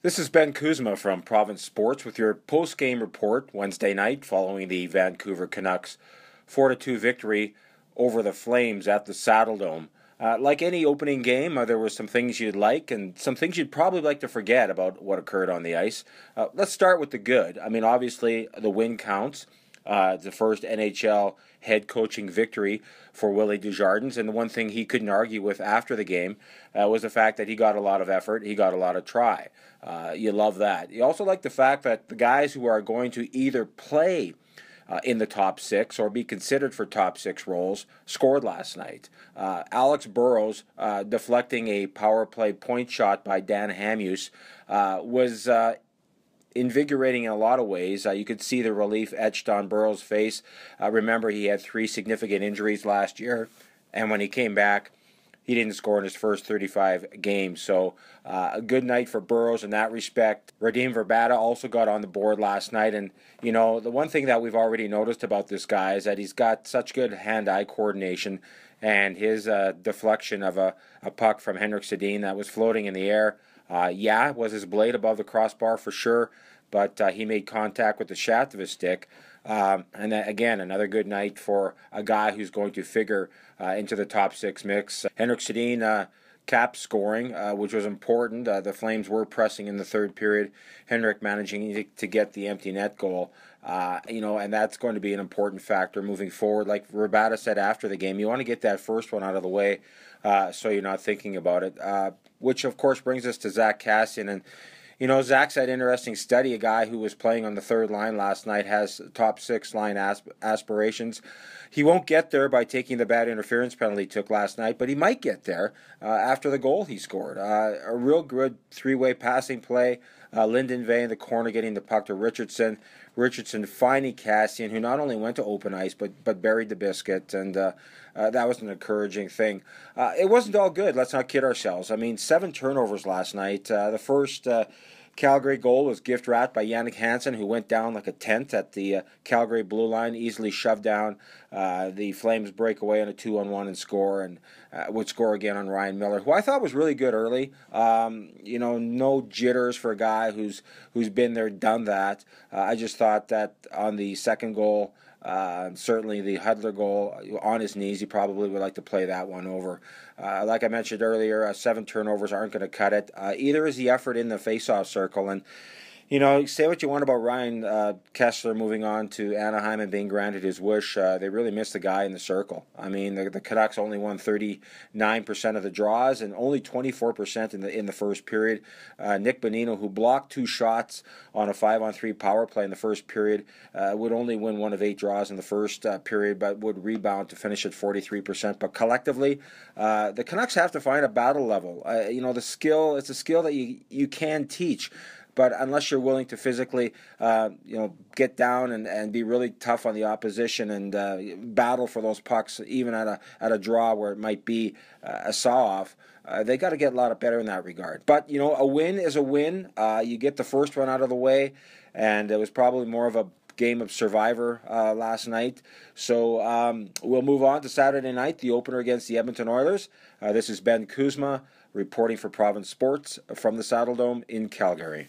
This is Ben Kuzma from Province Sports with your post-game report Wednesday night following the Vancouver Canucks 4-2 victory over the Flames at the Saddledome. Like any opening game, there were some things you'd like and some things you'd probably like to forget about what occurred on the ice. Let's start with the good. I mean, obviously, the win counts. The first NHL head coaching victory for Willie Desjardins, and the one thing he couldn't argue with after the game was the fact that he got a lot of effort, he got a lot of try. You love that. You also like the fact that the guys who are going to either play in the top six or be considered for top six roles scored last night. Alex Burrows deflecting a power play point shot by Dan Hamhuis was invigorating in a lot of ways. You could see the relief etched on Burrows' face. Remember, he had 3 significant injuries last year, and when he came back, he didn't score in his first 35 games. So a good night for Burrows in that respect. Radim Vrbata also got on the board last night, and you know, the one thing that we've already noticed about this guy is that he's got such good hand-eye coordination, and his deflection of a puck from Henrik Sedin that was floating in the air, was his blade above the crossbar for sure, but he made contact with the shaft of his stick. And again, another good night for a guy who's going to figure into the top 6 mix. Henrik Sedin capped scoring, which was important. The Flames were pressing in the third period. Henrik managing to get the empty net goal. And that's going to be an important factor moving forward. Like Vrbata said after the game, you want to get that first one out of the way so you're not thinking about it. Which, of course, brings us to Zach Kassian. And you know, Zach's had interesting study. A guy who was playing on the third line last night has top 6 line aspirations. He won't get there by taking the bad interference penalty he took last night, but he might get there after the goal he scored. A real good 3-way passing play. Lyndon Vay in the corner getting the puck to Richardson. Richardson finding Kassian, who not only went to open ice but buried the biscuit, and that was an encouraging thing. It wasn't all good, let's not kid ourselves. I mean, 7 turnovers last night. The first Calgary goal was gift-wrapped by Jannik Hansen, who went down like a tent at the Calgary blue line, easily shoved down. The Flames break away on a 2-on-1 and score, and would score again on Ryan Miller, who I thought was really good early. No jitters for a guy who's been there, done that. I just thought that on the second goal, certainly the Hudler goal, on his knees, he probably would like to play that one over. Like I mentioned earlier, 7 turnovers aren't going to cut it. Either is the effort in the face-off circle. And, you know, say what you want about Ryan Kessler moving on to Anaheim and being granted his wish. They really missed the guy in the circle. I mean, the Canucks only won 39% of the draws and only 24% in the first period. Nick Bonino, who blocked 2 shots on a 5-on-3 power play in the first period, would only win 1 of 8 draws in the first period, but would rebound to finish at 43%. But collectively, the Canucks have to find a battle level. The skill, it's a skill that you can teach. But unless you're willing to physically, get down and be really tough on the opposition and battle for those pucks, even at a draw where it might be a saw-off, they got to get a lot better in that regard. But a win is a win. You get the first one out of the way, and it was probably more of a game of survivor last night. So we'll move on to Saturday night, the opener against the Edmonton Oilers. This is Ben Kuzma reporting for Province Sports from the Saddledome in Calgary.